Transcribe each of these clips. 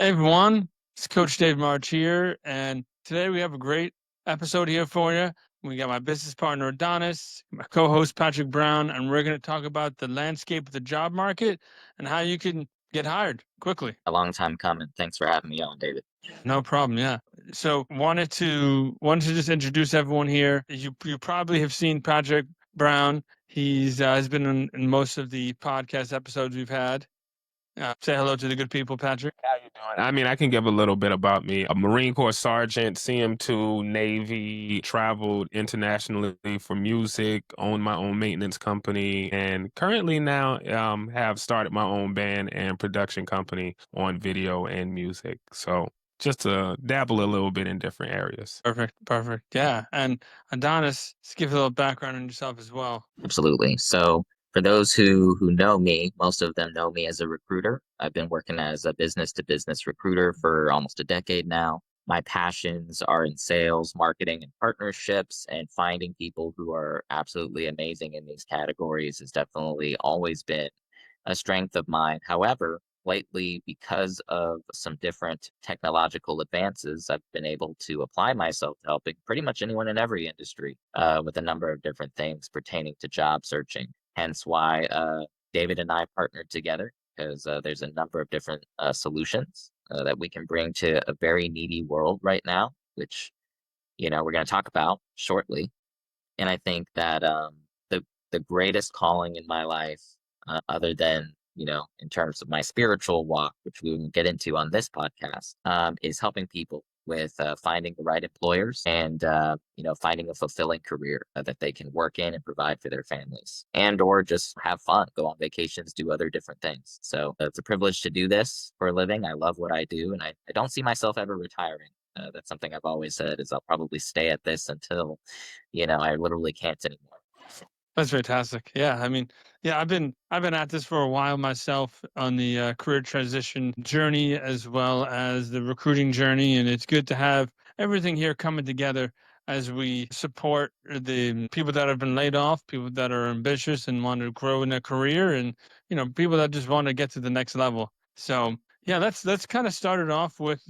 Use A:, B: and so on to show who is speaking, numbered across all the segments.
A: Hey everyone, it's Coach Dave March here, and today we have a great episode here for you. We got my business partner Adonis, my co-host Patrick Brown, and we're going to talk about the landscape of the job market and how you can get hired quickly.
B: A long time coming. Thanks for having me on, David.
A: No problem, yeah. So wanted to just introduce everyone here. You probably have seen Patrick Brown. He's has been in most of the podcast episodes we've had. Say hello to the good people, Patrick.
C: How you doing? I mean, I can give a little bit about me. A Marine Corps sergeant, CM2, Navy, traveled internationally for music, owned my own maintenance company, and currently now have started my own band and production company on video and music. So just to dabble a little bit in different areas.
A: Perfect, perfect. Yeah. And Adonis, just give a little background on yourself as well.
B: Absolutely. So, for those who know me, most of them know me as a recruiter. I've been working as a business to business recruiter for almost a decade now. My passions are in sales, marketing, and partnerships, and finding people who are absolutely amazing in these categories has definitely always been a strength of mine. However, lately, because of some different technological advances, I've been able to apply myself to helping pretty much anyone in every industry with a number of different things pertaining to job searching. Hence why David and I partnered together because there's a number of different solutions that we can bring to a very needy world right now, which we're going to talk about shortly. And I think that the greatest calling in my life, other than in terms of my spiritual walk, which we will get into on this podcast, is helping people with finding the right employers and finding a fulfilling career that they can work in and provide for their families, and or just have fun, go on vacations, do other different things. So it's a privilege to do this for a living. I love what I do, and I don't see myself ever retiring. That's something I've always said is I'll probably stay at this until I literally can't anymore.
A: That's fantastic. Yeah. I mean, yeah, I've been at this for a while myself on the career transition journey as well as the recruiting journey, and it's good to have everything here coming together as we support the people that have been laid off, people that are ambitious and want to grow in their career, and people that just want to get to the next level. So yeah, let's kind of start it off with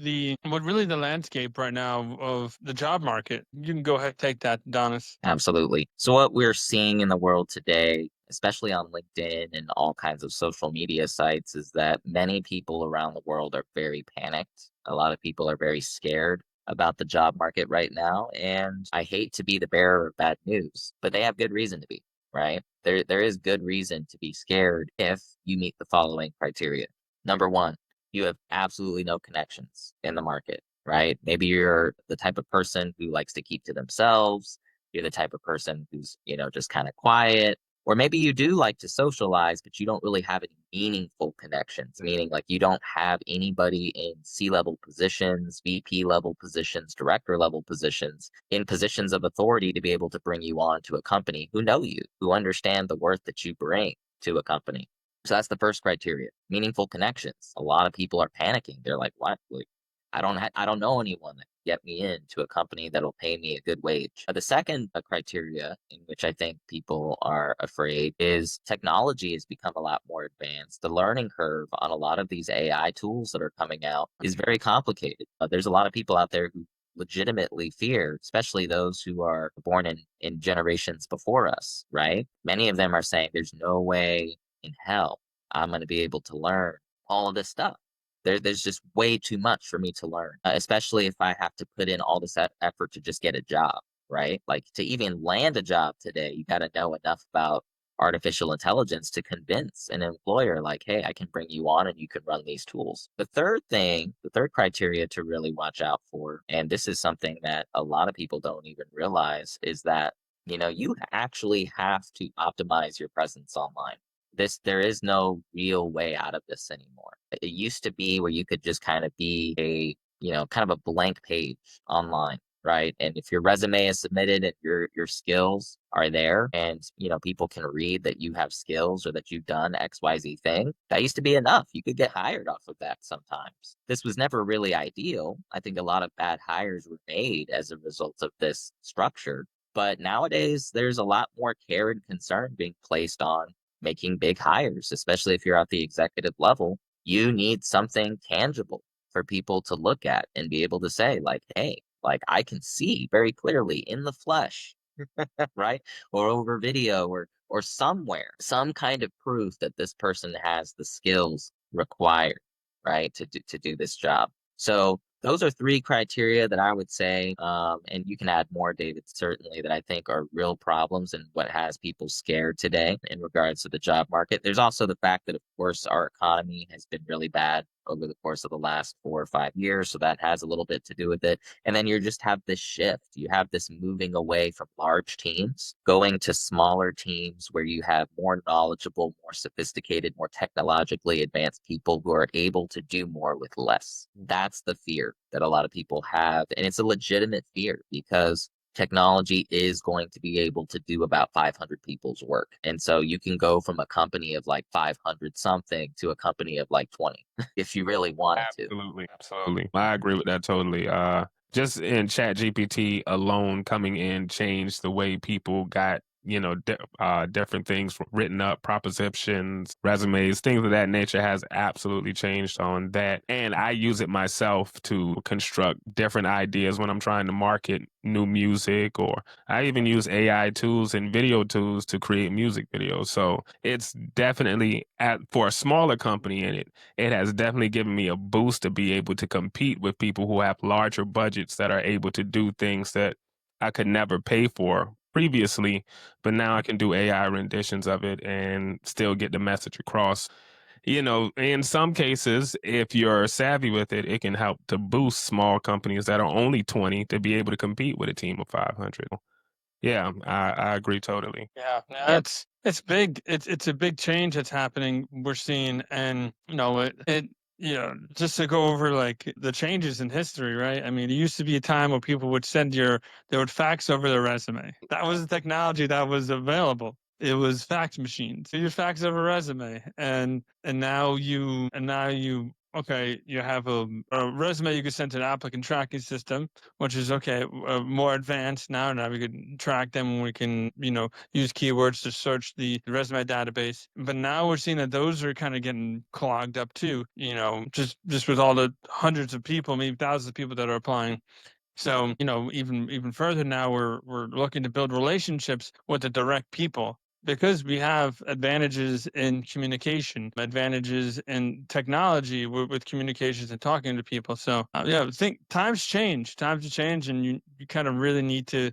A: what really the landscape right now of the job market. You can go ahead and take that, Donis.
B: Absolutely. So what we're seeing in the world today, especially on LinkedIn and all kinds of social media sites, is that many people around the world are very panicked. A lot of people are very scared about the job market right now. And I hate to be the bearer of bad news, but they have good reason to be, right? There is good reason to be scared if you meet the following criteria. Number one, you have absolutely no connections in the market, right? Maybe you're the type of person who likes to keep to themselves. You're the type of person who's, just kind of quiet. Or maybe you do like to socialize, but you don't really have any meaningful connections, meaning like you don't have anybody in C-level positions, VP level positions, director level positions, in positions of authority to be able to bring you on to a company who know you, who understand the worth that you bring to a company. So that's the first criteria, meaningful connections. A lot of people are panicking. They're like, what? Like, I don't know anyone that can get me into a company that'll pay me a good wage. The second criteria in which I think people are afraid is technology has become a lot more advanced. The learning curve on a lot of these AI tools that are coming out is very complicated. There's a lot of people out there who legitimately fear, especially those who are born in generations before us, right? Many of them are saying there's no way in hell I'm going to be able to learn all of this stuff. There's just way too much for me to learn, especially if I have to put in all this effort to just get a job, right? Like to even land a job today, you got to know enough about artificial intelligence to convince an employer, like, hey, I can bring you on and you can run these tools. The third criteria to really watch out for, and this is something that a lot of people don't even realize, is that, you actually have to optimize your presence online. There is no real way out of this anymore. It used to be where you could just kind of be kind of a blank page online, right? And if your resume is submitted and your skills are there, and people can read that you have skills or that you've done XYZ thing, that used to be enough. You could get hired off of that sometimes. This was never really ideal. I think a lot of bad hires were made as a result of this structure. But nowadays, there's a lot more care and concern being placed on making big hires, especially if you're at the executive level. You need something tangible. for people to look at and be able to say, like, hey, like I can see very clearly in the flesh, right? Or over video or somewhere, some kind of proof that this person has the skills required, right, to do this job. So those are three criteria that I would say, and you can add more, David, certainly, that I think are real problems and what has people scared today in regards to the job market. There's also the fact that, of course, our economy has been really bad over the course of the last 4 or 5 years. So that has a little bit to do with it. And then you just have this shift. You have this moving away from large teams, going to smaller teams where you have more knowledgeable, more sophisticated, more technologically advanced people who are able to do more with less. That's the fear that a lot of people have. And it's a legitimate fear because technology is going to be able to do about 500 people's work. And so you can go from a company of like 500 something to a company of like 20 if you really wanted to.
C: Absolutely, absolutely. I agree with that totally. Just in Chat GPT alone coming in changed the way people got, different things written up, propositions, resumes, things of that nature has absolutely changed on that. And I use it myself to construct different ideas when I'm trying to market new music, or I even use AI tools and video tools to create music videos. So it's definitely for a smaller company in it has definitely given me a boost to be able to compete with people who have larger budgets that are able to do things that I could never pay for previously, but now I can do AI renditions of it and still get the message across. In some cases, if you're savvy with it, it can help to boost small companies that are only 20 to be able to compete with a team of 500. Yeah, I agree totally.
A: Yeah, no,
B: Yep.
A: it's big. It's a big change that's happening. We're seeing, and just to go over like the changes in history, right? I mean, it used to be a time where people would they would fax over their resume. That was the technology that was available. It was fax machines. So you fax over a resume, and now you okay, you have a resume you can send to an applicant tracking system, which is okay, more advanced now. Now we can track them, and we can, use keywords to search the resume database. But now we're seeing that those are kind of getting clogged up too, just with all the hundreds of people, maybe thousands of people that are applying. So, even further now, we're looking to build relationships with the direct people because we have advantages in communication, advantages in technology with communications and talking to people. So, yeah, I think times change, and you kind of really need to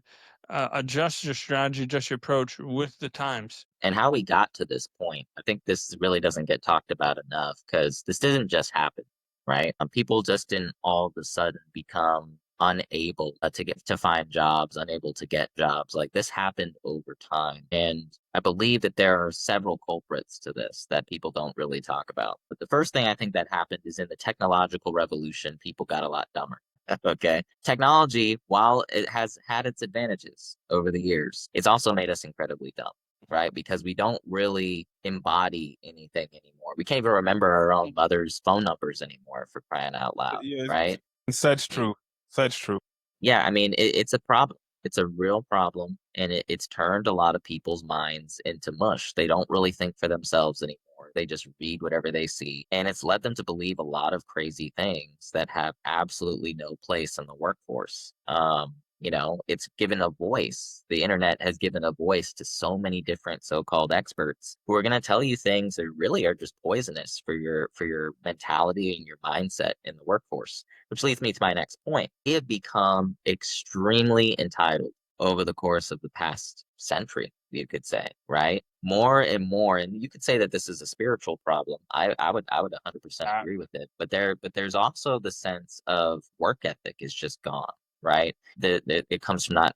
A: adjust your strategy, adjust your approach with the times.
B: And how we got to this point, I think this really doesn't get talked about enough because this didn't just happen, right? People just didn't all of a sudden become unable to find jobs, unable to get jobs. Like this happened over time, and I believe that there are several culprits to this that people don't really talk about. But the first thing I think that happened is in the technological revolution, people got a lot dumber. Okay. Technology, while it has had its advantages over the years, it's also made us incredibly dumb, right? Because we don't really embody anything anymore. We can't even remember our own mother's phone numbers anymore for crying out loud,
C: Yeah,
B: right?
C: such
B: Y-
C: true. Such true.
B: Yeah, I mean, it's a problem. It's a real problem, and it's turned a lot of people's minds into mush. They don't really think for themselves anymore. They just read whatever they see, and it's led them to believe a lot of crazy things that have absolutely no place in the workforce. It's given a voice. The internet has given a voice to so many different so-called experts who are going to tell you things that really are just poisonous for your mentality and your mindset in the workforce. Which leads me to my next point. We have become extremely entitled over the course of the past century, you could say, right? More and more, and you could say that this is a spiritual problem. I would 100%
C: Uh,
B: agree with it. But there's also the sense of work ethic is just gone, right? It comes from not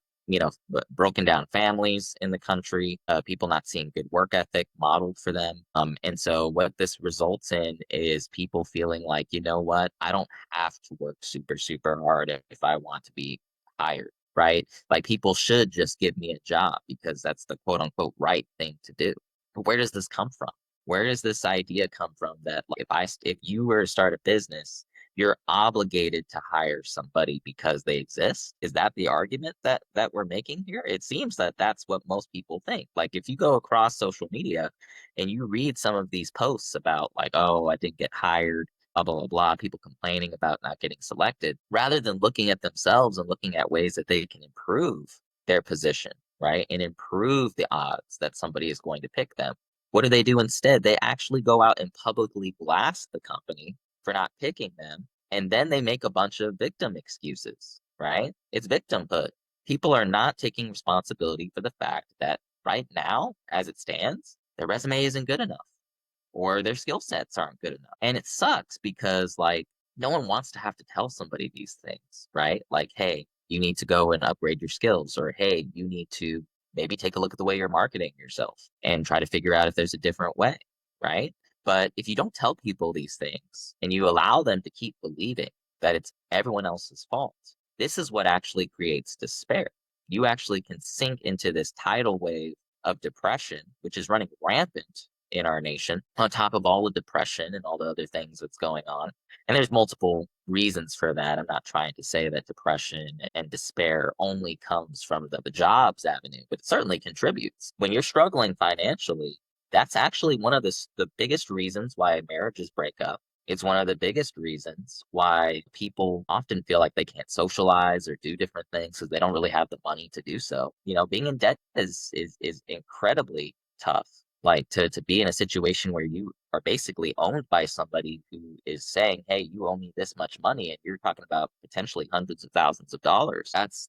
B: broken down families in the country, people not seeing good work ethic modeled for them. And so what this results in is people feeling like, you know what, I don't have to work super, super hard if I want to be hired, right? Like people should just give me a job because that's the quote unquote right thing to do. But where does this come from? Where does this idea come from that like, if you were to start a business, you're obligated to hire somebody because they exist? Is that the argument that we're making here? It seems that that's what most people think. Like if you go across social media and you read some of these posts about like, oh, I didn't get hired blah, blah, blah, blah, people complaining about not getting selected, rather than looking at themselves and looking at ways that they can improve their position, right? And improve the odds that somebody is going to pick them. What do they do instead? They actually go out and publicly blast the company for not picking them. And then they make a bunch of victim excuses, right? It's victimhood. People are not taking responsibility for the fact that right now, as it stands, their resume isn't good enough or their skill sets aren't good enough. And it sucks because like no one wants to have to tell somebody these things, right? Like, hey, you need to go and upgrade your skills, or hey, you need to maybe take a look at the way you're marketing yourself and try to figure out if there's a different way, right? But if you don't tell people these things and you allow them to keep believing that it's everyone else's fault, this is what actually creates despair. You actually can sink into this tidal wave of depression, which is running rampant in our nation, on top of all the depression and all the other things that's going on. And there's multiple reasons for that. I'm not trying to say that depression and despair only comes from the jobs avenue, but it certainly contributes. When you're struggling financially, that's actually one of the biggest reasons why marriages break up. It's one of the biggest reasons why people often feel like they can't socialize or do different things because they don't really have the money to do so. You know, being in debt is incredibly tough. Like to be in a situation where you are basically owned by somebody who is saying, "Hey, you owe me this much money," and you're talking about potentially hundreds of thousands of dollars. That's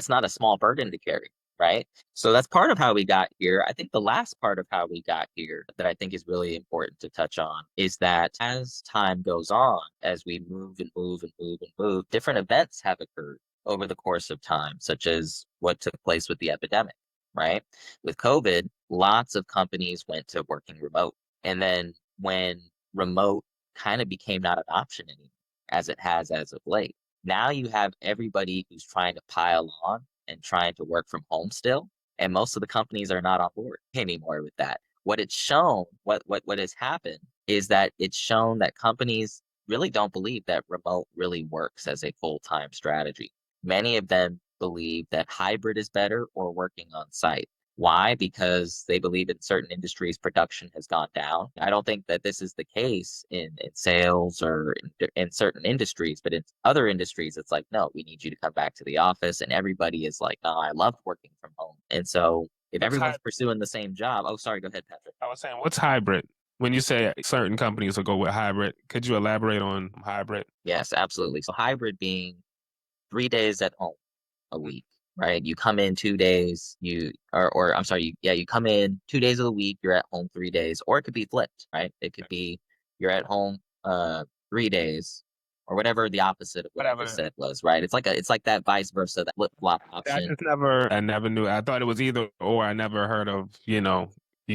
B: not a small burden to carry, right? So that's part of how we got here. I think the last part of how we got here that I think is really important to touch on is that as time goes on, as we move and move and move and move, different events have occurred over the course of time, such as what took place with the epidemic, right? With COVID, lots of companies went to working remote. And then when remote kind of became not an option anymore, as it has as of late, now you have everybody who's trying to pile on and trying to work from home still. And most of the companies are not on board anymore with that. What it's shown, what has happened is that it's shown that companies really don't believe that remote really works as a full-time strategy. Many of them believe that hybrid is better or working on site. Why? Because they believe in certain industries production has gone down. I don't think that this is the case in sales or in certain industries, but in other industries, it's like, no, we need you to come back to the office. And everybody is like, no, I love working from home. And so if
C: What's
B: everyone's
C: hybrid?
B: pursuing the same job, oh, sorry, go ahead, Patrick.
C: I was saying, what's hybrid? When you say certain companies will go with hybrid, could you elaborate on hybrid?
B: Yes, absolutely. So hybrid being 3 days at home a week, right? You come in 2 days, or I'm sorry, you come in 2 days of the week, you're at home 3 days, or it could be flipped, right? It could be you're at home 3 days, or whatever the opposite of what I just
C: Whatever.
B: said was, right? It's like that vice versa, that flip flop option.
C: I never knew. I thought it was either or. I never heard of, you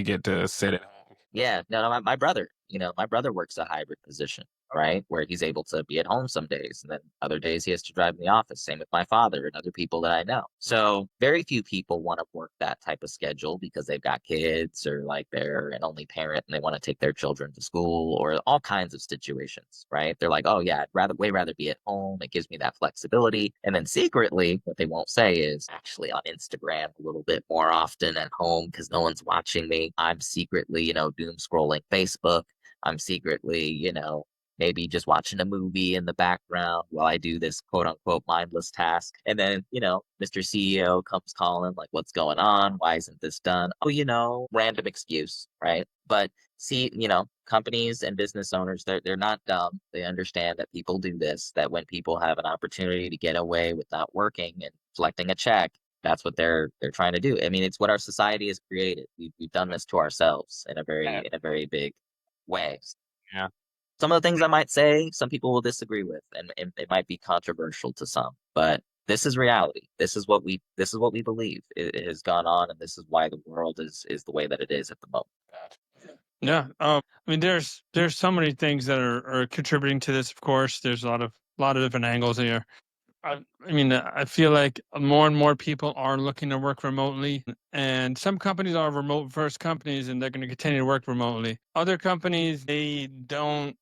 C: get to sit at home.
B: Yeah, no, my brother, my brother works a hybrid position, right? Where he's able to be at home some days, and then other days he has to drive in the office. Same with my father and other people that I know. So very few people want to work that type of schedule because they've got kids or like they're an only parent and they want to take their children to school or all kinds of situations, right? They're like, oh yeah, way rather be at home. It gives me that flexibility. And then secretly, what they won't say is actually on Instagram a little bit more often at home because no one's watching me. I'm secretly, doom scrolling Facebook. I'm secretly, maybe just watching a movie in the background while I do this quote unquote mindless task. And then, Mr. CEO comes calling, like, what's going on? Why isn't this done? Oh, random excuse, right? But see, companies and business owners, they're not dumb. They understand that people do this, that when people have an opportunity to get away with not working and collecting a check, that's what they're trying to do. I mean, it's what our society has created. We've done this to ourselves in a
C: Yeah.
B: very big way.
C: Yeah.
B: Some of the things I might say, some people will disagree with, and it might be controversial to some, but this is reality. This is what we believe. It has gone on, and this is why the world is the way that it is at the moment.
A: Yeah. I mean, there's so many things that are contributing to this. Of course, there's a lot of different angles here. I mean, I feel like more and more people are looking to work remotely, and some companies are remote first companies, and they're going to continue to work remotely. Other companies, they don't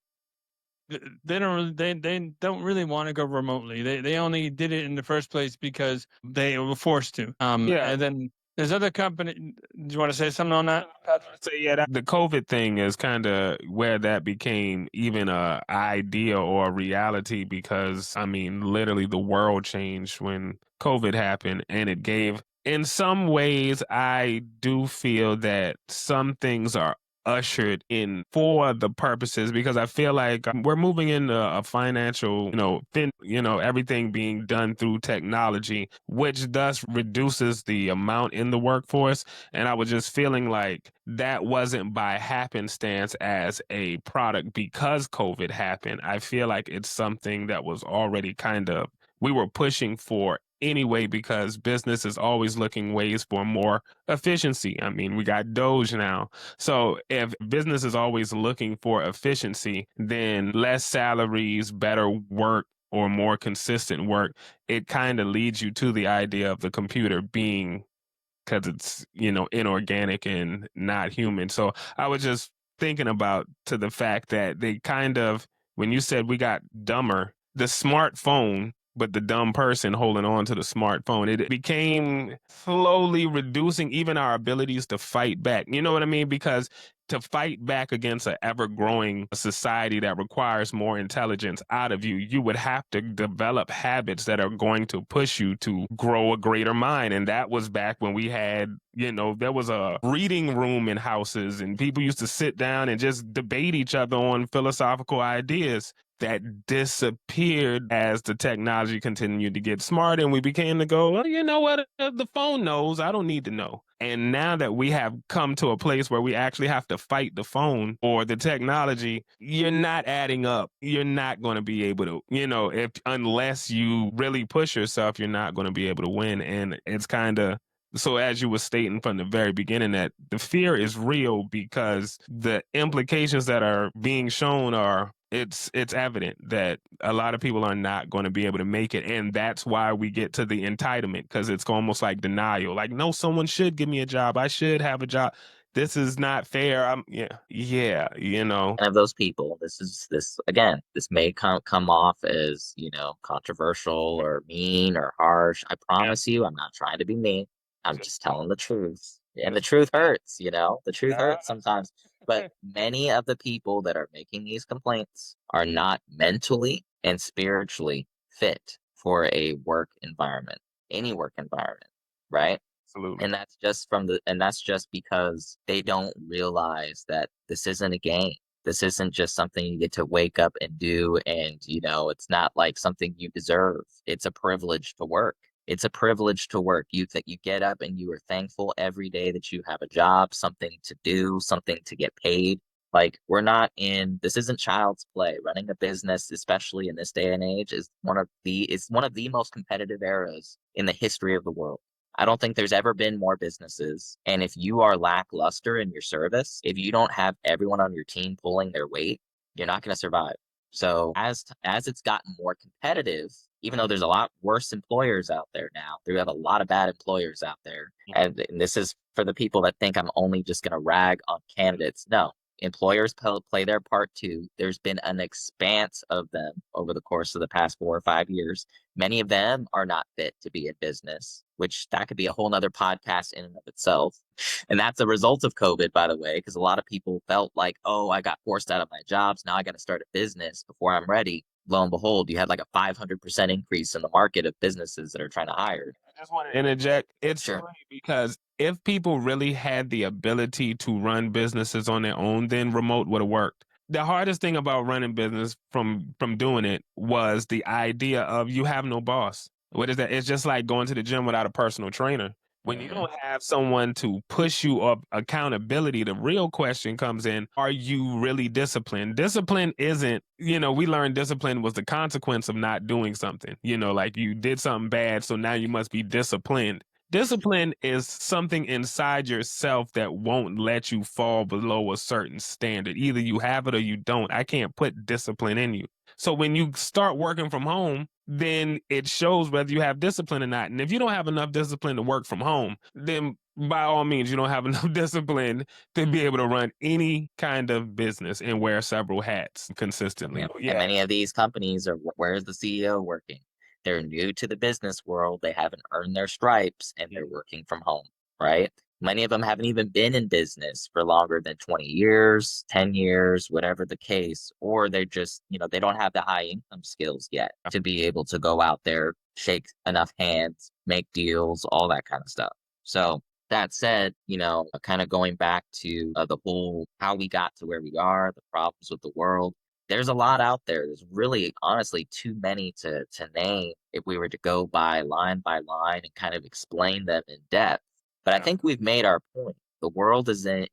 A: really want to go remotely. They only did it in the first place because they were forced to.
C: Yeah.
A: And then There's other company. Do you want to say something on that, Patrick?
C: So yeah, the COVID thing is kind of where that became even a idea or a reality because I mean, literally the world changed when COVID happened, and it gave. In some ways, I do feel that some things are ushered in for the purposes because I feel like we're moving into a financial, everything being done through technology, which thus reduces the amount in the workforce. And I was just feeling like that wasn't by happenstance as a product because COVID happened. I feel like it's something that was already kind of, we were pushing for anyway because business is always looking ways for more efficiency. I mean, we got Doge now. So if business is always looking for efficiency, then less salaries, better work, or more consistent work, it kind of leads you to the idea of the computer being because it's inorganic and not human. So I was just thinking about to the fact that they kind of when you said we got dumber, the smartphone, but the dumb person holding on to the smartphone, it became slowly reducing even our abilities to fight back. You know what I mean? Because to fight back against an ever growing society that requires more intelligence out of you, you would have to develop habits that are going to push you to grow a greater mind. And that was back when we had, there was a reading room in houses and people used to sit down and just debate each other on philosophical ideas. That disappeared as the technology continued to get smarter and we became to go, well, you know what? The phone knows. I don't need to know. And now that we have come to a place where we actually have to fight the phone or the technology, you're not adding up. You're not going to be able to, if unless you really push yourself, you're not going to be able to win. And it's kind of so as you were stating from the very beginning that the fear is real because the implications that are being shown are it's evident that a lot of people are not going to be able to make it, and that's why we get to the entitlement because it's almost like denial, like no, someone should give me a job, I should have a job, this is not fair. Yeah.
B: And of those people, this again, this may come off as, controversial or mean or harsh. I promise you, I'm not trying to be mean. I'm just telling the truth. And the truth hurts, the truth hurts sometimes. But many of the people that are making these complaints are not mentally and spiritually fit for a work environment, any work environment, right?
C: Absolutely.
B: And that's just because they don't realize that this isn't a game. This isn't just something you get to wake up and do, and it's not like something you deserve. It's a privilege to work. It's a privilege to work. You get up and you are thankful every day that you have a job, something to do, something to get paid. Like, this isn't child's play. Running a business, especially in this day and age, is one of the most competitive eras in the history of the world. I don't think there's ever been more businesses. And if you are lackluster in your service, if you don't have everyone on your team pulling their weight, you're not going to survive. So as it's gotten more competitive, even though there's a lot worse employers out there now, there have a lot of bad employers out there. And this is for the people that think I'm only just going to rag on candidates. No, employers play their part too. There's been an expanse of them over the course of the past 4 or 5 years. Many of them are not fit to be in business, which that could be a whole nother podcast in and of itself. And that's a result of COVID, by the way, because a lot of people felt like, oh, I got forced out of my jobs. Now I got to start a business before I'm ready. Lo and behold, you had like a 500% increase in the market of businesses that are trying to hire.
C: I just want to interject. It's
B: Sure.
C: funny because if people really had the ability to run businesses on their own, then remote would have worked. The hardest thing about running business from doing it was the idea of you have no boss. What is that? It's just like going to the gym without a personal trainer. When you don't have someone to push you up accountability, the real question comes in, are you really disciplined? Discipline isn't, we learned discipline was the consequence of not doing something. Like you did something bad, so now you must be disciplined. Discipline is something inside yourself that won't let you fall below a certain standard. Either you have it or you don't. I can't put discipline in you. So when you start working from home, then it shows whether you have discipline or not. And if you don't have enough discipline to work from home, then by all means, you don't have enough discipline to be able to run any kind of business and wear several hats consistently.
B: Yeah. And many of these companies are, where's the CEO working? They're new to the business world. They haven't earned their stripes and they're working from home. right? Many of them haven't even been in business for longer than 20 years, 10 years, whatever the case, or they're just, they don't have the high income skills yet to be able to go out there, shake enough hands, make deals, all that kind of stuff. So, that said, kind of going back to the whole how we got to where we are, the problems with the world, there's a lot out there. There's really, honestly, too many to name if we were to go by line and kind of explain them in depth. But I think we've made our point. The world is in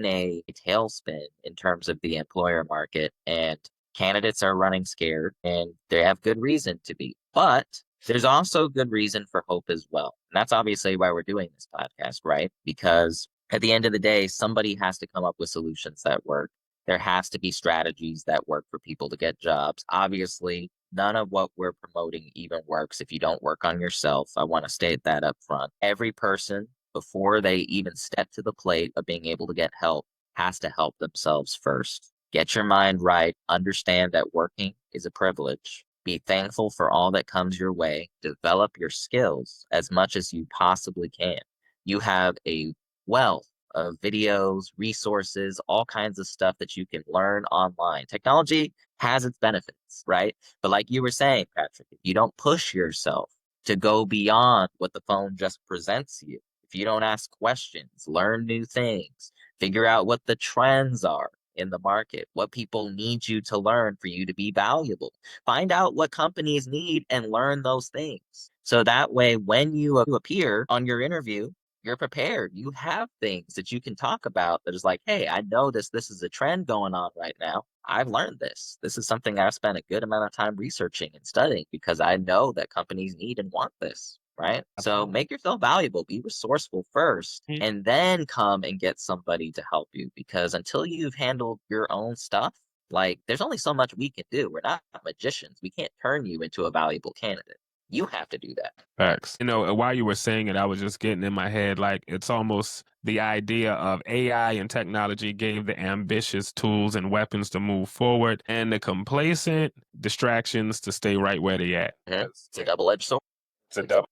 B: a tailspin in terms of the employer market, and candidates are running scared, and they have good reason to be. But there's also good reason for hope as well. And that's obviously why we're doing this podcast, right? Because at the end of the day, somebody has to come up with solutions that work. There has to be strategies that work for people to get jobs. Obviously, none of what we're promoting even works if you don't work on yourself. I want to state that up front. Every person, before they even step to the plate of being able to get help, has to help themselves first. Get your mind right. Understand that working is a privilege. Be thankful for all that comes your way. Develop your skills as much as you possibly can. You have a wealth of videos, resources, all kinds of stuff that you can learn online. Technology has its benefits, right? But like you were saying, Patrick, if you don't push yourself to go beyond what the phone just presents you, if you don't ask questions, learn new things, figure out what the trends are in the market, what people need you to learn for you to be valuable, find out what companies need and learn those things. So that way, when you appear on your interview, you're prepared. You have things that you can talk about that is like, hey, I know this is a trend going on right now. I've learned this. This is something I've spent a good amount of time researching and studying because I know that companies need and want this, right? So make yourself valuable, be resourceful first, and then come and get somebody to help you because until you've handled your own stuff, like there's only so much we can do. We're not magicians. We can't turn you into a valuable candidate. You have to do that.
C: Facts. While you were saying it, I was just getting in my head like it's almost the idea of AI and technology gave the ambitious tools and weapons to move forward and the complacent distractions to stay right where they at.
B: It's a double-edged sword.
C: It's a double.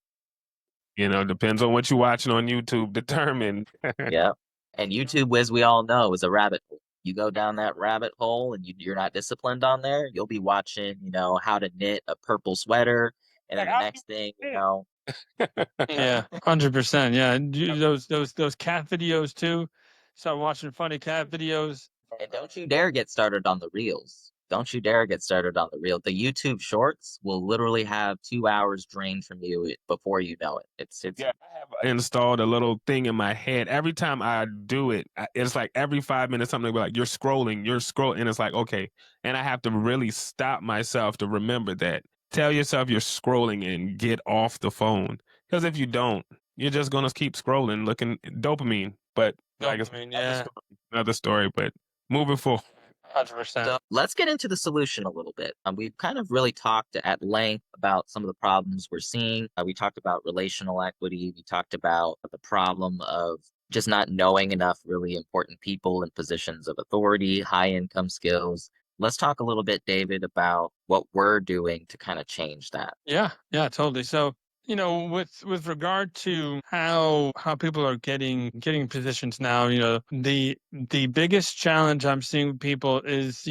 C: Depends on what you're watching on YouTube, determine.
B: Yeah. And YouTube, as we all know, is a rabbit hole. You go down that rabbit hole and you're not disciplined on there, you'll be watching, how to knit a purple sweater. And then the next thing,
A: Yeah, 100%. Yeah, and those cat videos too. Start watching funny cat videos.
B: And don't you dare get started on the reels. Don't you dare get started on the reel. The YouTube shorts will literally have 2 hours drained from you before you know it. It's
C: Yeah, I have installed a little thing in my head. Every time I do it, it's like every 5 minutes something will be like, you're scrolling, and it's like, okay. And I have to really stop myself to remember that. Tell yourself you're scrolling and get off the phone. Because if you don't, you're just gonna keep scrolling, looking dopamine. But like it's
A: Dopamine, yeah,
C: another story, but moving forward.
A: 100%.
B: So let's get into the solution a little bit. We've kind of really talked at length about some of the problems we're seeing. We talked about relational equity. We talked about the problem of just not knowing enough really important people in positions of authority, high income skills. Let's talk a little bit, David, about what we're doing to kind of change that.
A: Yeah, yeah, totally. So, with regard to how people are getting positions now, the biggest challenge I'm seeing with people is,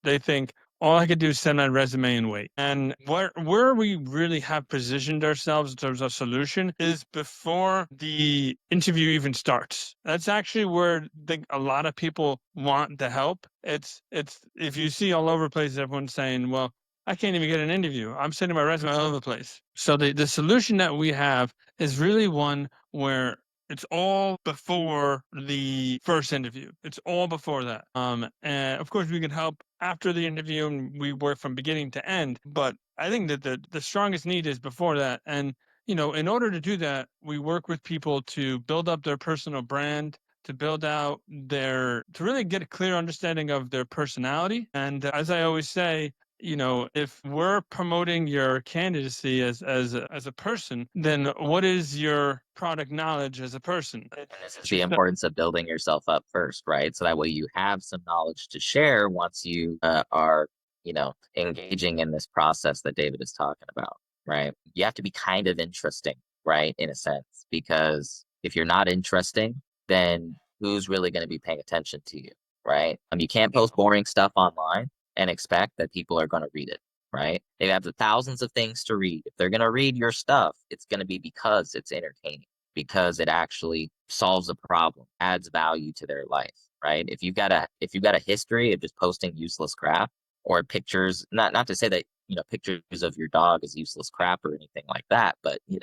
A: they think all I could do is send my resume and wait. And where we really have positioned ourselves in terms of solution is before the interview even starts. That's actually where I think a lot of people want the help. It's if you see all over the place, everyone's saying, well, I can't even get an interview. I'm sending my resume all over the place. So the solution that we have is really one where it's all before the first interview. It's all before that. And of course we can help after the interview and we work from beginning to end. But I think that the strongest need is before that. And, in order to do that, we work with people to build up their personal brand, to build out to really get a clear understanding of their personality. And as I always say, if we're promoting your candidacy as a person, then what is your product knowledge as a person?
B: And this is the importance of building yourself up first, right? So that way you have some knowledge to share once you are, engaging in this process that David is talking about, right? You have to be kind of interesting, right? In a sense, because If you're not interesting, then who's really going to be paying attention to you, right? You can't post boring stuff online and expect that people are going to read it, right? They have the thousands of things to read. If they're going to read your stuff, it's going to be because it's entertaining, because it actually solves a problem, adds value to their life, right? If you've got a history of just posting useless crap or pictures, not to say that, pictures of your dog is useless crap or anything like that, but you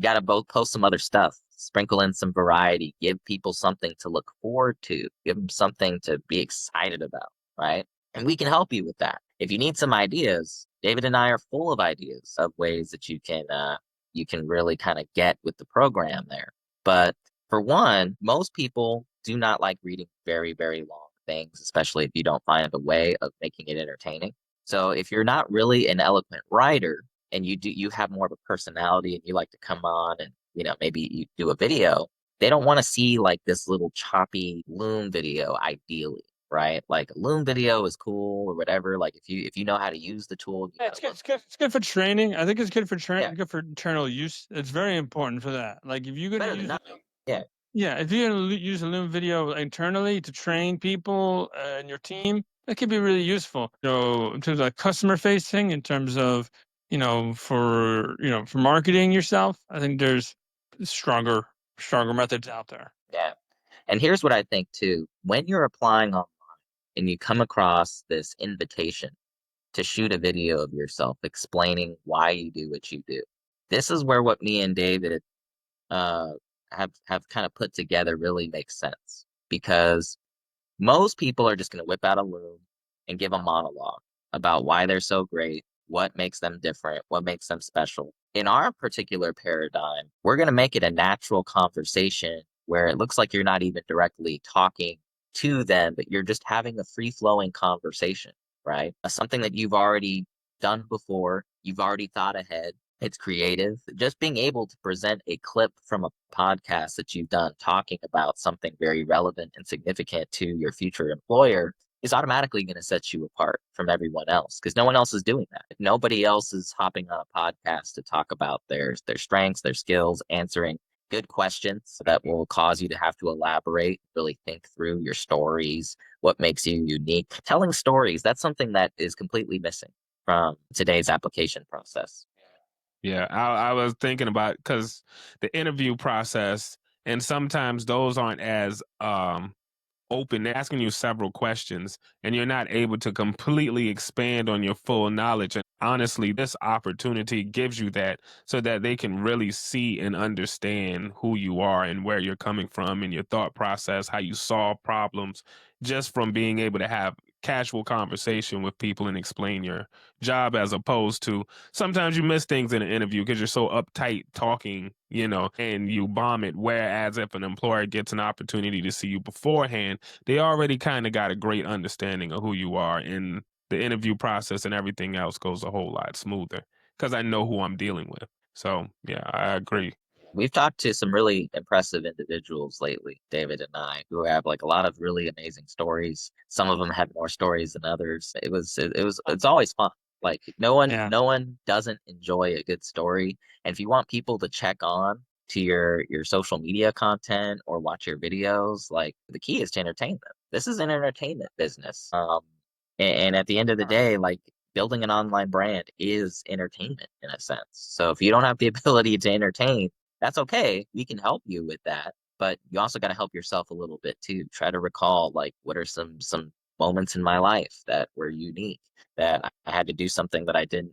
B: got to both post some other stuff, sprinkle in some variety, give people something to look forward to, give them something to be excited about, right? And we can help you with that. If you need some ideas, David and I are full of ideas of ways that you can really kind of get with the program there. But for one, most people do not like reading very, very long things, especially if you don't find a way of making it entertaining. So if you're not really an eloquent writer and you have more of a personality and you like to come on and maybe you do a video, they don't want to see like this little choppy Loom video ideally, right? Like a Loom video is cool or whatever. Like if you know how to use the tool,
A: Yeah, it's good. It's good. It's good for training. I think it's good for
B: yeah,
A: good for internal use. It's very important for that. Like if you're gonna
B: better than
A: use,
B: nothing. Yeah,
A: yeah, if you're gonna use a Loom video internally to train people and your team, that could be really useful. So in terms of like customer facing, in terms of for marketing yourself, I think there's stronger methods out there.
B: yeah. And here's what I think too. When you're applying online and you come across this invitation to shoot a video of yourself explaining why you do what you do, this is where what me and David uh, have kind of put together really makes sense, because most people are just going to whip out a loom and give a monologue about why they're so great, what makes them different, what makes them special. In our particular paradigm, we're going to make it a natural conversation where it looks like you're not even directly talking to them, but you're just having a free flowing conversation, right? Something that you've already done before, you've already thought ahead. It's creative. Just being able to present a clip from a podcast that you've done talking about something very relevant and significant to your future employer is automatically going to set you apart from everyone else, because no one else is doing that. Nobody else is hopping on a podcast to talk about their strengths, their skills, answering good questions that will cause you to have to elaborate, really think through your stories, what makes you unique. Telling stories, that's something that is completely missing from today's application process.
C: Yeah, I was thinking about, because the interview process, and sometimes those aren't as open. They're asking you several questions, and you're not able to completely expand on your full knowledge. And honestly, this opportunity gives you that, so that they can really see and understand who you are and where you're coming from and your thought process, how you solve problems, just from being able to have casual conversation with people and explain your job, as opposed to sometimes you miss things in an interview because you're so uptight talking, and you bomb it. Whereas if an employer gets an opportunity to see you beforehand, they already kind of got a great understanding of who you are, and the interview process and everything else goes a whole lot smoother because I know who I'm dealing with. So yeah, I agree.
B: We've talked to some really impressive individuals lately, David and I, who have like a lot of really amazing stories. Some of them had more stories than others. It's always fun. Like no one
A: Yeah.
B: no one doesn't enjoy a good story. And if you want people to check on to your social media content or watch your videos, like the key is to entertain them. This is an entertainment business. And at the end of the day, like building an online brand is entertainment in a sense. So if you don't have the ability to entertain, that's okay. We can help you with that, but you also got to help yourself a little bit too. Try to recall like what are some moments in my life that were unique, that I had to do something that I didn't,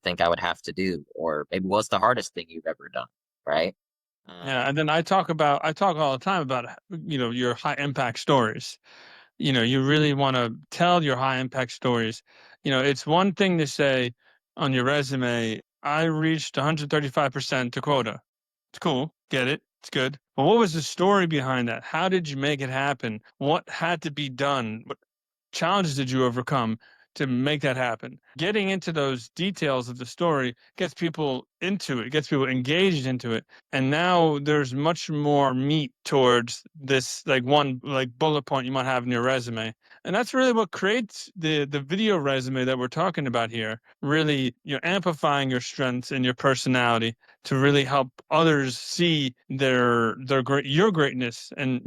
B: think I would have to do, or maybe what's the hardest thing you've ever done, right?
A: Yeah, and then I talk all the time about your high impact stories. You really want to tell your high impact stories. It's one thing to say on your resume, I reached 135% to quota. It's cool, get it, it's good. But what was the story behind that? How did you make it happen? What had to be done? What challenges did you overcome to make that happen. Getting into those details of the story gets people into it, gets people engaged into it. And now there's much more meat towards this, like one like bullet point you might have in your resume. And that's really what creates the video resume that we're talking about here. Really, amplifying your strengths and your personality to really help others see their great your greatness, and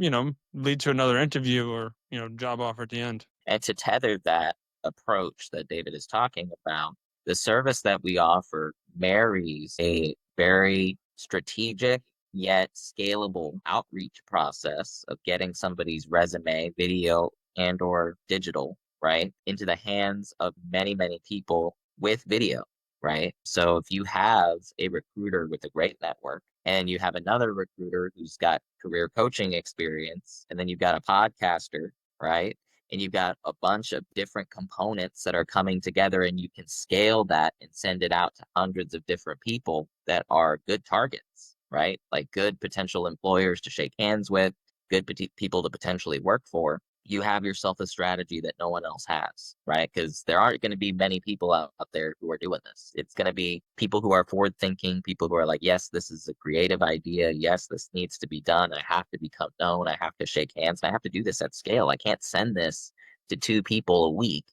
A: lead to another interview or job offer at the end.
B: And to tether that approach that David is talking about, the service that we offer marries a very strategic yet scalable outreach process of getting somebody's resume, video, and or digital, right, into the hands of many, many people with video, right? So if you have a recruiter with a great network and you have another recruiter who's got career coaching experience, and then you've got a podcaster, right? And you've got a bunch of different components that are coming together, and you can scale that and send it out to hundreds of different people that are good targets, right? Like good potential employers to shake hands with, good people to potentially work for. You have yourself a strategy that no one else has, right? Because there aren't going to be many people out there who are doing this. It's going to be people who are forward thinking, people who are like, yes, this is a creative idea. Yes, this needs to be done. I have to become known. I have to shake hands. And I have to do this at scale. I can't send this to 2 people a week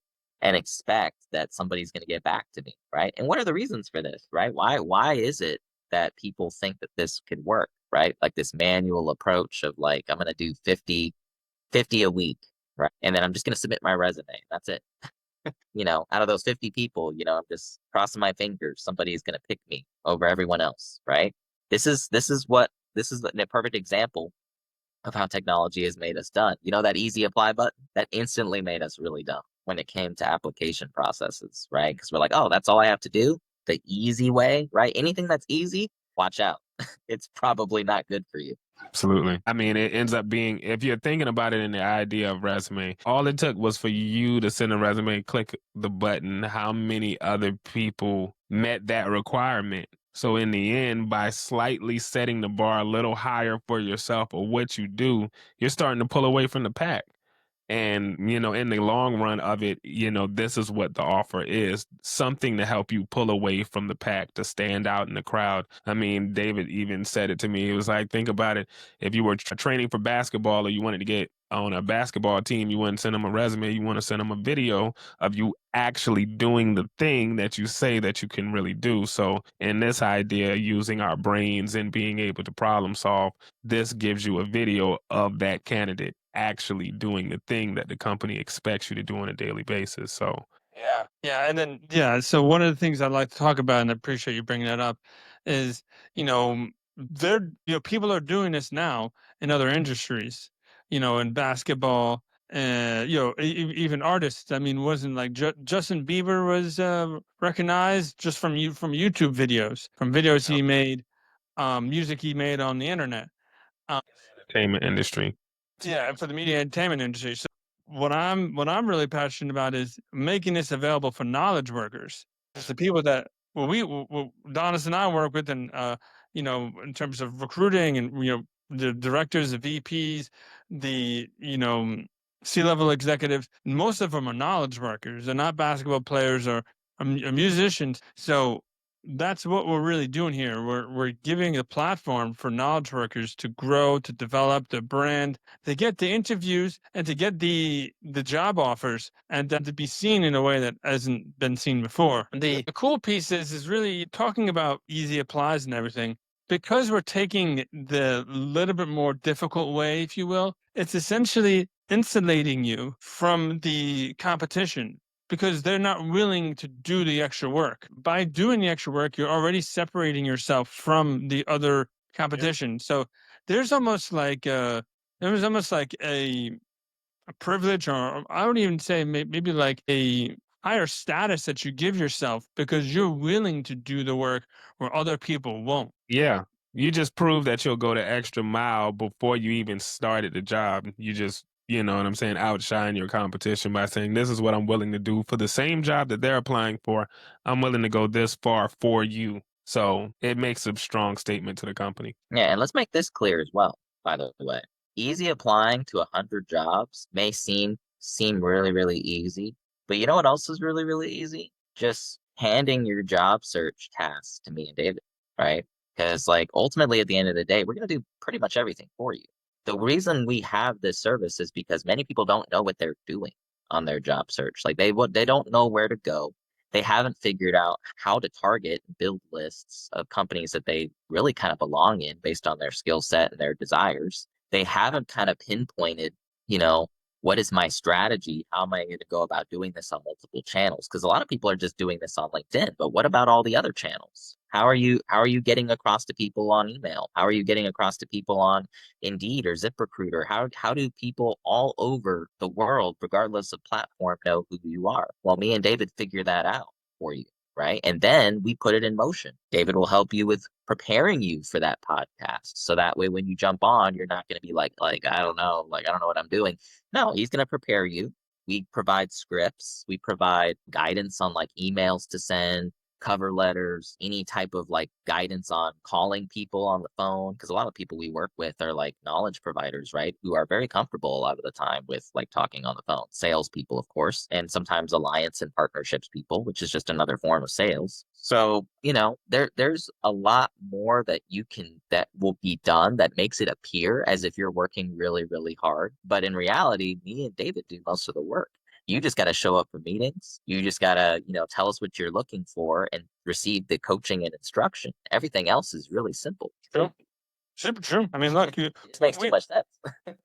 B: and expect that somebody's going to get back to me, right? And what are the reasons for this, right? Why is it that people think that this could work, right? Like this manual approach of like, I'm going to do 50 a week, right? And then I'm just going to submit my resume. That's it. Out of those 50 people, I'm just crossing my fingers. Somebody is going to pick me over everyone else, right? This is the perfect example of how technology has made us done. That easy apply button that instantly made us really dumb when it came to application processes, right? Because we're like, oh, that's all I have to do. The easy way, right? Anything that's easy, watch out. It's probably not good for you.
C: Absolutely. I mean, it ends up being, if you're thinking about it in the idea of resume, all it took was for you to send a resume, click the button. How many other people met that requirement? So in the end, by slightly setting the bar a little higher for yourself or what you do, you're starting to pull away from the pack. And, in the long run of it, this is what the offer is, something to help you pull away from the pack, to stand out in the crowd. I mean, David even said it to me. It was like, think about it. If you were training for basketball or you wanted to get on a basketball team, you wouldn't send them a resume. You want to send them a video of you actually doing the thing that you say that you can really do. So in this idea, using our brains and being able to problem solve, this gives you a video of that candidate actually doing the thing that the company expects you to do on a daily basis. So,
A: Yeah, and then so one of the things I'd like to talk about, and I appreciate you bringing that up, is there people are doing this now in other industries, in basketball, even artists. I mean, wasn't like Justin Bieber was recognized just from YouTube videos, from videos he made, music he made on the internet. Um,
C: entertainment industry.
A: yeah, for the media entertainment industry. So what I'm really passionate about is making this available for knowledge workers. It's the people that Adonis and I work with, and in terms of recruiting, and the directors, the VPs, the C-level executives. Most of them are knowledge workers. They're not basketball players or musicians. So that's what we're really doing here. We're giving a platform for knowledge workers to grow, to develop their brand, to get the interviews, and to get the job offers, and then to be seen in a way that hasn't been seen before. The cool piece is really talking about easy applies and everything. Because we're taking the little bit more difficult way, if you will, it's essentially insulating you from the competition, because they're not willing to do the extra work. By doing the extra work, you're already separating yourself from the other competition. So there's almost like a privilege, or I would even say maybe like a higher status that you give yourself because you're willing to do the work where other people won't.
C: Yeah. You just prove that you'll go the extra mile before you even started the job. You just, you know what I'm saying, outshine your competition by saying, this is what I'm willing to do for the same job that they're applying for. I'm willing to go this far for you. So it makes a strong statement to the company.
B: Yeah, and let's make this clear as well, by the way. Easy applying to 100 jobs may seem really, really easy, But you know what else is really, really easy? Just handing your job search tasks to me and David, right? Because like ultimately at the end of the day, we're gonna do pretty much everything for you. The reason we have this service is because many people don't know what they're doing on their job search. Like they don't know where to go. They haven't figured out how to target and build lists of companies that they really kind of belong in based on their skill set and their desires. They haven't kind of pinpointed, you know, what is my strategy? How am I going to go about doing this on multiple channels? Because a lot of people are just doing this on LinkedIn, but what about all the other channels? How are you getting across to people on email? How are you getting across to people on Indeed or ZipRecruiter? How do people all over the world, regardless of platform, know who you are? Well, me and David figure that out for you, right? And then we put it in motion. David will help you with preparing you for that podcast. So that way when you jump on, you're not going to be like, I don't know, like I don't know what I'm doing. No, he's going to prepare you. We provide scripts, we provide guidance on like emails to send, cover letters, any type of like guidance on calling people on the phone. Cause a lot of people we work with are like knowledge providers, right? Who are very comfortable a lot of the time with like talking on the phone. Salespeople, of course, and sometimes alliance and partnerships people, which is just another form of sales. So, there's a lot more that will be done that makes it appear as if you're working really, really hard. But in reality, me and David do most of the work. You just got to show up for meetings. You just got to, tell us what you're looking for and receive the coaching and instruction. Everything else is really simple.
A: True. Super true. I mean, look,
B: It makes too much sense.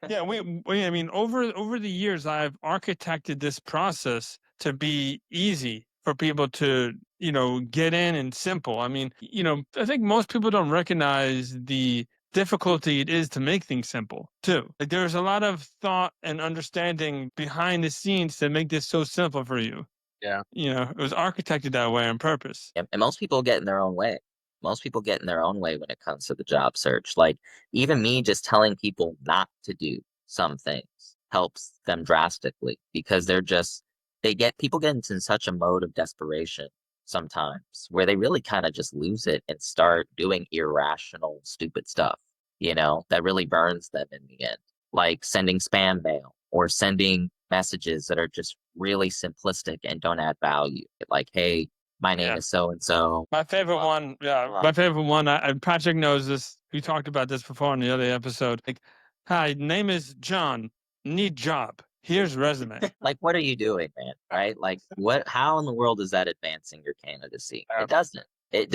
A: yeah, I mean, over the years, I've architected this process to be easy for people to, get in and simple. I mean, I think most people don't recognize the difficulty it is to make things simple too. Like there's a lot of thought and understanding behind the scenes to make this so simple for you.
C: Yeah.
A: It was architected that way on purpose.
B: And most people get in their own way. Most people get in their own way when it comes to the job search. Like even me just telling people not to do some things helps them drastically because people get into such a mode of desperation sometimes where they really kind of just lose it and start doing irrational, stupid stuff, that really burns them in the end. Like sending spam mail or sending messages that are just really simplistic and don't add value. Like, hey, my name
A: Yeah.
B: is so and so.
A: My favorite one, yeah, my favorite one. Patrick knows this. We talked about this before in the other episode. Like, hi, name is John. Need job. Here's resume.
B: Like, what are you doing, man? Right? Like, how in the world is that advancing your candidacy? It doesn't. It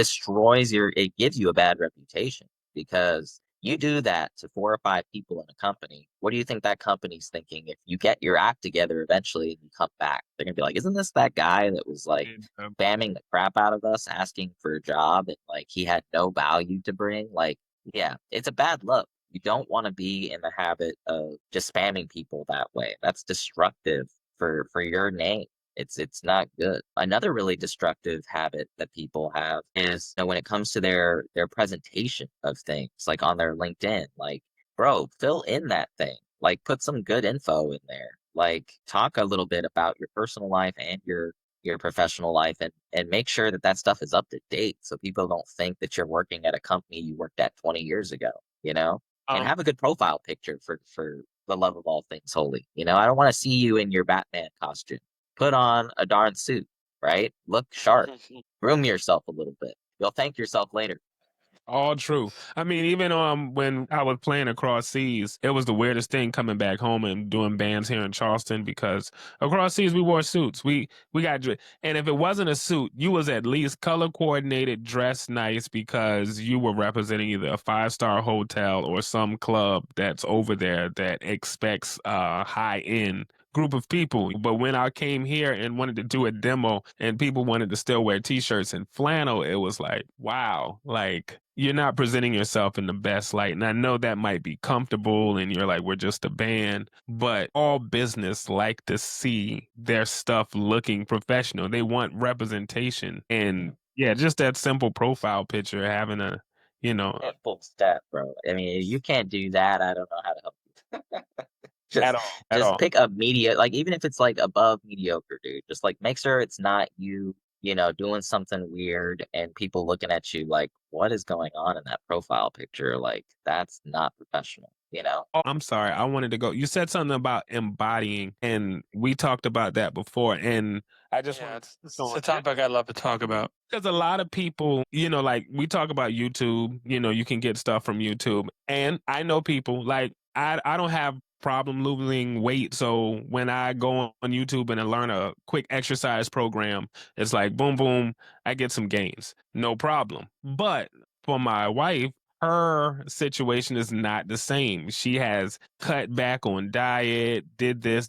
B: gives you a bad reputation because you do that to 4 or 5 people in a company. What do you think that company's thinking if you get your act together eventually and you come back? They're gonna be like, isn't this that guy that was like spamming the crap out of us, asking for a job, and like he had no value to bring? Like, yeah, it's a bad look. You don't want to be in the habit of just spamming people that way. That's destructive for your name. It's not good. Another really destructive habit that people have is, when it comes to their presentation of things, like on their LinkedIn, like, bro, fill in that thing. Like put some good info in there. Like talk a little bit about your personal life and your professional life and make sure that that stuff is up to date so people don't think that you're working at a company you worked at 20 years ago, and have a good profile picture for the love of all things holy. I don't want to see you in your Batman costume. Put on a darn suit, right? Look sharp. Groom yourself a little bit. You'll thank yourself later.
C: All true. I mean, even when I was playing across seas, it was the weirdest thing coming back home and doing bands here in Charleston because across seas we wore suits. We got and if it wasn't a suit, you was at least color coordinated, dressed nice because you were representing either a 5-star hotel or some club that's over there that expects high end group of people. But when I came here and wanted to do a demo and people wanted to still wear t-shirts and flannel, it was like, wow, like you're not presenting yourself in the best light. And I know that might be comfortable and you're like, we're just a band, but all business like to see their stuff looking professional. They want representation. And yeah, just that simple profile picture, having a,
B: Full step, bro. I mean, you can't do that. I don't know how to help you.
C: at
B: just
C: all, at
B: just
C: all.
B: pick a media, like even if it's like above mediocre, dude. Just like make sure it's not you doing something weird and people looking at you like, what is going on in that profile picture? Like, that's not professional.
C: Oh, I'm sorry. I wanted to go. You said something about embodying, and we talked about that before. And I just
A: Yeah,
C: want
A: it's
C: to
A: a topic I love to talk about.
C: because a lot of people, like we talk about YouTube, you can get stuff from YouTube. And I know people like I don't have problem losing weight. So when I go on YouTube and I learn a quick exercise program, it's like boom, boom, I get some gains. No problem. But for my wife, her situation is not the same. She has cut back on diet, did this,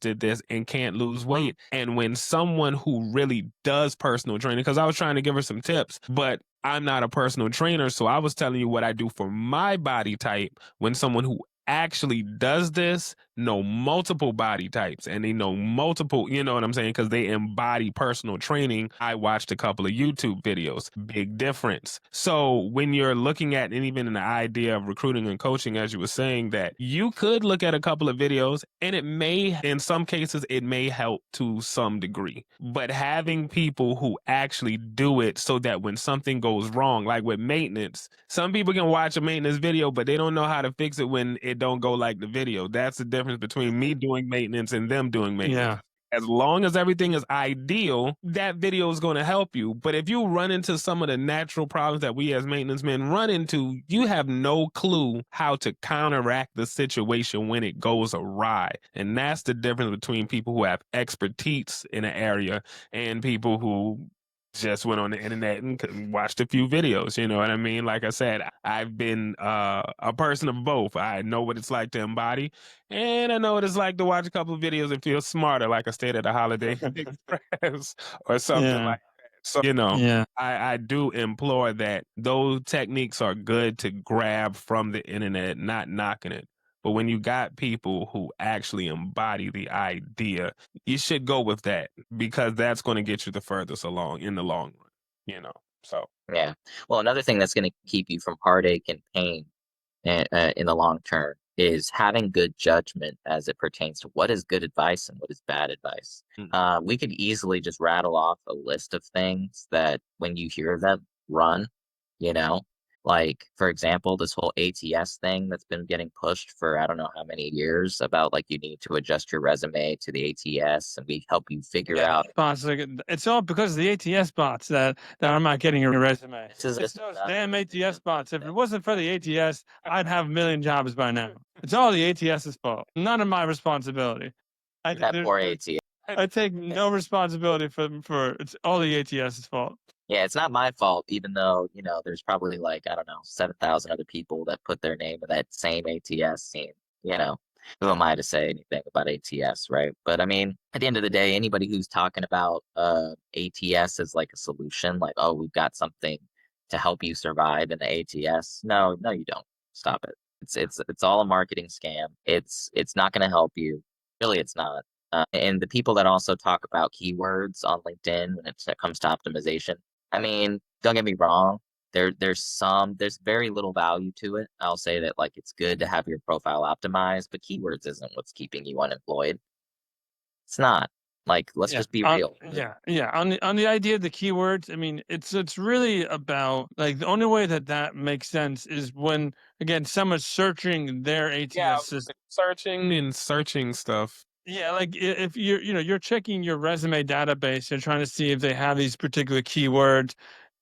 C: and can't lose weight. And when someone who really does personal training, because I was trying to give her some tips, but I'm not a personal trainer. So I was telling you what I do for my body type. When someone who actually does this know multiple body types and they know multiple, you know what I'm saying? Because they embody personal training. I watched a couple of YouTube videos. Big difference. So when you're looking at, and even in the idea of recruiting and coaching, as you were saying, that you could look at a couple of videos and it may, in some cases, it may help to some degree. But having people who actually do it so that when something goes wrong, like with maintenance, some people can watch a maintenance video, but they don't know how to fix it when it don't go like the video. That's the difference between me doing maintenance and them doing maintenance.
A: Yeah.
C: As long as everything is ideal, that video is going to help you. But if you run into some of the natural problems that we as maintenance men run into, you have no clue how to counteract the situation when it goes awry. And that's the difference between people who have expertise in an area and people who just went on the internet and watched a few videos. You know what I mean? Like I said, I've been a person of both. I know what it's like to embody, and I know what it's like to watch a couple of videos and feel smarter, like I stayed at a Holiday Inn Express or something
A: Yeah.
C: like that. So,
A: Yeah.
C: I do implore that those techniques are good to grab from the internet, not knocking it. But when you got people who actually embody the idea, you should go with that because that's going to get you the furthest along in the long run. So
B: Yeah. Well, another thing that's going to keep you from heartache and pain in the long term is having good judgment as it pertains to what is good advice and what is bad advice.
C: mm,
B: We could easily just rattle off a list of things that when you hear them, run, you know? Like, for example, this whole ATS thing that's been getting pushed for I don't know how many years about like you need to adjust your resume to the ATS and we help you figure
A: Yeah,
B: out
A: bots. Like, it's all because of the ATS bots that I'm not getting a resume.
B: this is
A: It's
B: just
A: those
B: another
A: damn ATS bots. If it
B: thing
A: wasn't for the ATS, I'd have a million jobs by now. It's all the ATS's fault. None of my responsibility. I
B: that poor
A: there,
B: ATS.
A: I take no responsibility for it's all the ATS's fault.
B: Yeah, it's not my fault, even though, there's probably like, I don't know, 7,000 other people that put their name in that same ATS scene, you know. Who am I to say anything about ATS, right? But I mean, at the end of the day, anybody who's talking about ATS as like a solution, like, oh, we've got something to help you survive in the ATS. No, no, you don't. Stop it. It's all a marketing scam. It's not going to help you. Really, it's not. And the people that also talk about keywords on LinkedIn when it comes to optimization, I mean, don't get me wrong. There's very little value to it. I'll say that like it's good to have your profile optimized, but keywords isn't what's keeping you unemployed. It's not. Like, let's
A: Yeah.
B: just be real.
A: Yeah. On the idea of the keywords, I mean, it's really about like the only way that makes sense is when again someone's searching their
C: yeah, I
A: ATS
C: was
A: system.
C: searching and searching stuff.
A: Yeah, like if you're checking your resume database, you're trying to see if they have these particular keywords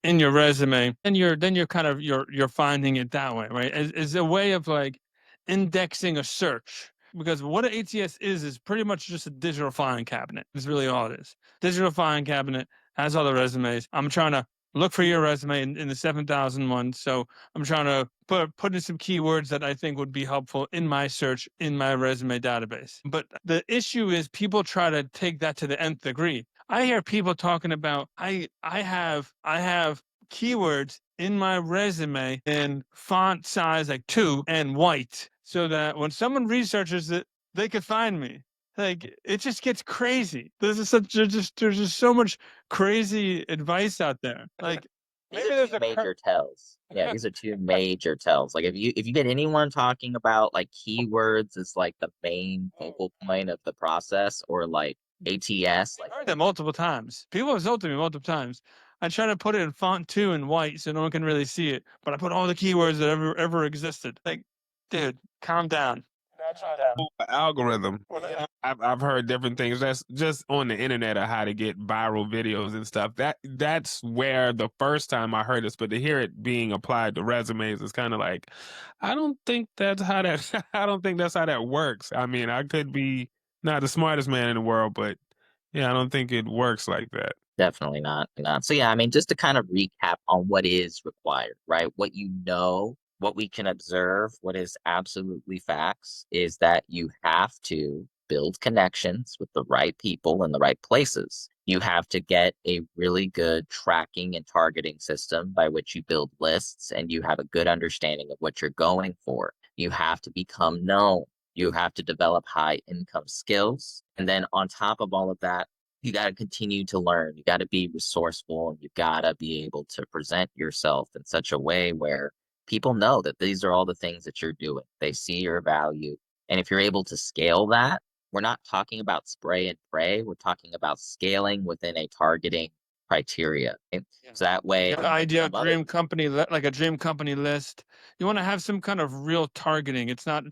A: in your resume, and you're kind of you're finding it that way, right? As a way of like indexing a search. Because what an ATS is pretty much just a digital filing cabinet. Is really all it is. Digital filing cabinet has all the resumes. I'm trying to look for your resume in the 7,001. So I'm trying to put in some keywords that I think would be helpful in my search in my resume database. But the issue is people try to take that to the nth degree. I hear people talking about I have keywords in my resume in font size like 2 and white so that when someone researches it, they could find me. Like it just gets crazy. There's just so much crazy advice out there. Like
B: These
A: maybe
B: are
A: there's
B: two
A: a
B: major tells. Yeah, these are two major tells. Like if you get anyone talking about like keywords as like the main focal point of the process, or like ATS,
A: I heard that multiple times. People have told to me multiple times. I try to put it in font 2 in white so no one can really see it, but I put all the keywords that ever existed. Like, dude, calm down.
C: Algorithm.
A: Yeah.
C: I've heard different things. That's just on the internet of how to get viral videos and stuff. That's where the first time I heard this, but to hear it being applied to resumes is kind of like, I don't think that's how that I don't think that's how that works. I mean, I could be not the smartest man in the world, but yeah, I don't think it works like that.
B: definitely not. So yeah, I mean, just to kind of recap on what is required, right? What you know, what we can observe, what is absolutely facts is that you have to build connections with the right people in the right places. You have to get a really good tracking and targeting system by which you build lists and you have a good understanding of what you're going for. You have to become known. You have to develop high income skills. And then on top of all of that, you got to continue to learn. You got to be resourceful and you got to be able to present yourself in such a way where people know that these are all the things that you're doing. They see your value. And if you're able to scale that, we're not talking about spray and pray. We're talking about scaling within a targeting criteria. And
A: Yeah.
B: so that way,
A: The idea of
B: some other,
A: dream company, like a dream company list. You want to have some kind of real targeting. It's not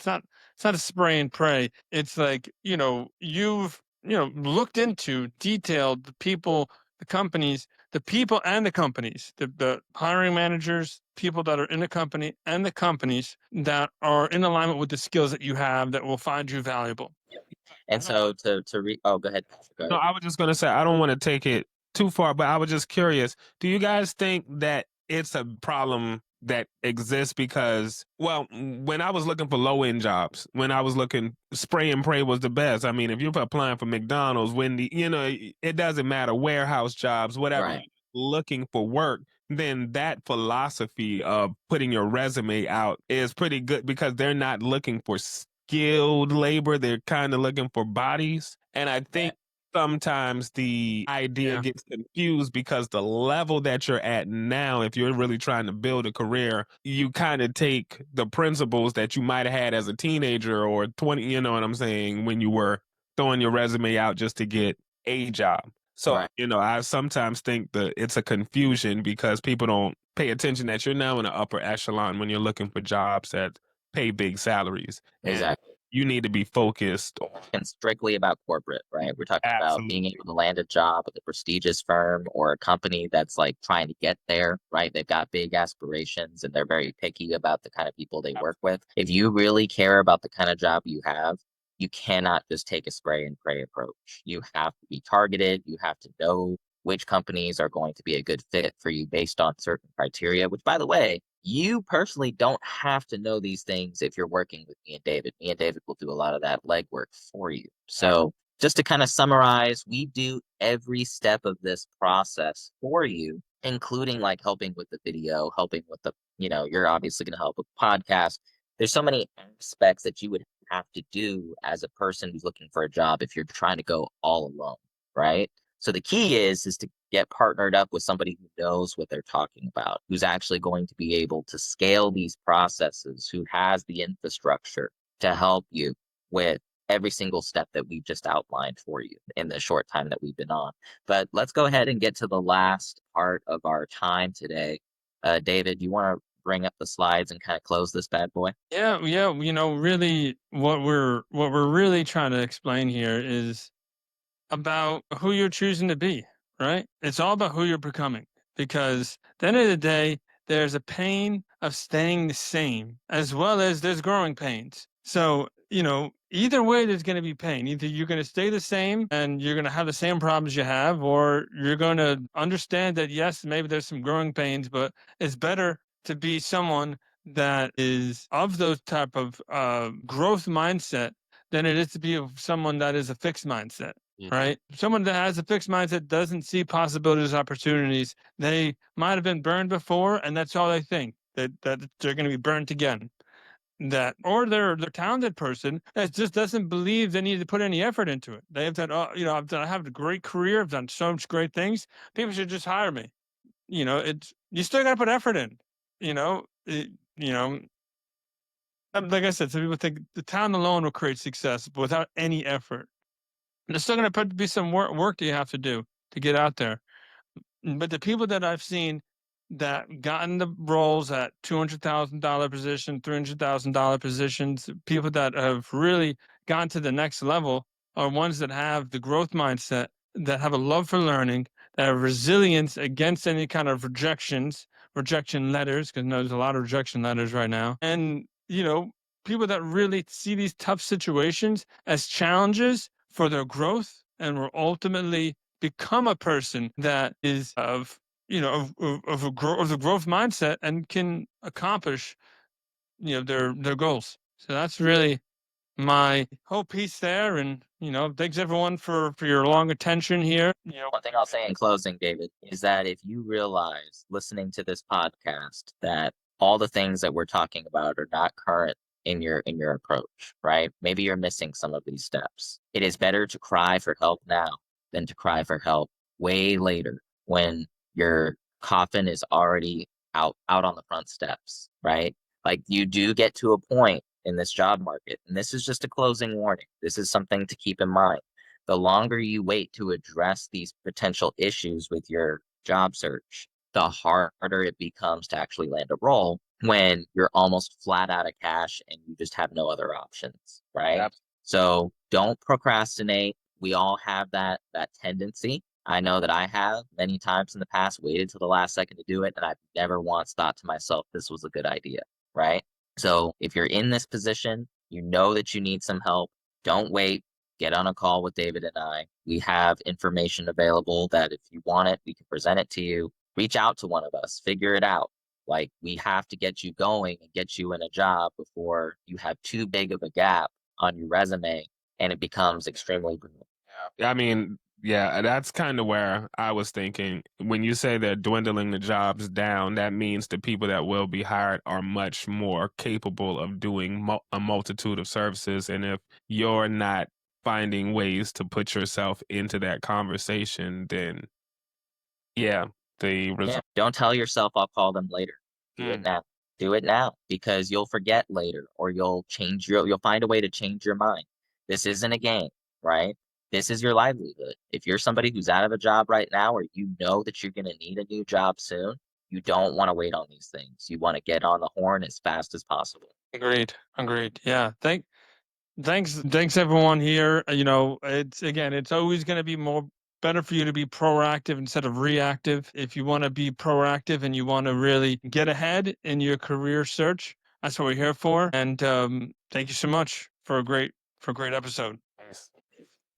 A: a spray and pray. It's like, you've, looked into detailed the people, the companies, the people and the companies, the hiring managers, people that are in the company and the companies that are in alignment with the skills that you have that will find you valuable.
B: and so oh, go ahead, Patrick, go
C: No,
B: ahead.
C: I was just gonna say I don't want to take it too far, but I was just curious. Do you guys think that it's a problem that exists because, well, when I was looking for low end jobs, when I was looking, spray and pray was the best. I mean, if you're applying for McDonald's, Wendy, it doesn't matter, warehouse jobs, whatever,
B: Right,
C: looking for work, then that philosophy of putting your resume out is pretty good because they're not looking for skilled labor. They're kind of looking for bodies. And I think sometimes the idea
A: Yeah.
C: gets confused because the level that you're at now, if you're really trying to build a career, you kind of take the principles that you might have had as a teenager or 20, you know what I'm saying, when you were throwing your resume out just to get a job. So,
B: right,
C: I sometimes think that it's a confusion because people don't pay attention that you're now in the upper echelon when you're looking for jobs that pay big salaries. And
B: exactly.
C: you need to be focused on
B: And strictly about corporate, right? We're talking about being
C: absolutely.
B: able to land a job with a prestigious firm or a company that's like trying to get there, right? They've got big aspirations and they're very picky about the kind of people they work with. If you really care about the kind of job you have, you cannot just take a spray and pray approach. You have to be targeted. You have to know which companies are going to be a good fit for you based on certain criteria, which, by the way, you personally don't have to know these things if you're working with me and David. Me and David will do a lot of that legwork for you. So, just to kind of summarize, we do every step of this process for you, including like helping with the video, helping with you're obviously going to help with podcast. There's so many aspects that you would have to do as a person who's looking for a job if you're trying to go all alone, right? So the key is to get partnered up with somebody who knows what they're talking about, who's actually going to be able to scale these processes, who has the infrastructure to help you with every single step that we've just outlined for you in the short time that we've been on. But let's go ahead and get to the last part of our time today. David, you want to bring up the slides and kind of close this bad boy?
A: Yeah, yeah, really what we're really trying to explain here is about who you're choosing to be, right? It's all about who you're becoming because at the end of the day, there's a pain of staying the same as well as there's growing pains. So, either way, there's going to be pain. Either you're going to stay the same and you're going to have the same problems you have, or you're going to understand that, yes, maybe there's some growing pains, but it's better to be someone that is of those type of growth mindset than it is to be of someone that is a fixed mindset. Right? Someone that has a fixed mindset doesn't see possibilities, opportunities. They might have been burned before, and that's all they think that they're going to be burnt again. Or they're a talented person that just doesn't believe they need to put any effort into it. They have done, I have a great career. I've done so much great things. People should just hire me. It's you still got to put effort in. You know, it, you know, like I said, some people think the talent alone will create success, but without any effort, There's still going to be some work that you have to do to get out there. But the people that I've seen that gotten the roles at $200,000 position, $300,000 positions, people that have really gone to the next level are ones that have the growth mindset, that have a love for learning, that have resilience against any kind of rejection letters, because there's a lot of rejection letters right now. And, people that really see these tough situations as challenges for their growth and will ultimately become a person that is of the growth mindset and can accomplish their goals. So that's really my whole piece there. And thanks everyone for your long attention here.
B: One thing I'll say in closing, David, is that if you realize listening to this podcast that all the things that we're talking about are not current in your approach, right? Maybe you're missing some of these steps. It is better to cry for help now than to cry for help way later when your coffin is already out on the front steps, right? Like you do get to a point in this job market, and this is just a closing warning. This is something to keep in mind. The longer you wait to address these potential issues with your job search, the harder it becomes to actually land a role when you're almost flat out of cash and you just have no other options, right?
C: Yep.
B: So don't procrastinate. We all have that tendency. I know that I have many times in the past waited till the last second to do it, and I've never once thought to myself this was a good idea, right? So if you're in this position, you know that you need some help. Don't wait. Get on a call with David and I. We have information available that if you want it, we can present it to you. Reach out to one of us, figure it out. Like we have to get you going and get you in a job before you have too big of a gap on your resume and it becomes extremely brutal.
C: I mean, yeah, that's kind of where I was thinking. When you say they're dwindling the jobs down, that means the people that will be hired are much more capable of doing a multitude of services. And if you're not finding ways to put yourself into that conversation, then yeah, the
B: Yeah.
C: result.
B: Don't tell yourself I'll call them later. Do it
C: Mm.
B: now. Do it now because you'll forget later or you'll find a way to change your mind. This isn't a game, right? This is your livelihood. If you're somebody who's out of a job right now or you know that you're going to need a new job soon, you don't want to wait on these things. You want to get on the horn as fast as possible.
A: Agreed. Yeah. Thanks everyone here. It's always going to be more better for you to be proactive instead of reactive. If you want to be proactive and you want to really get ahead in your career search, that's what we're here for. And thank you so much for a great episode.
C: Nice.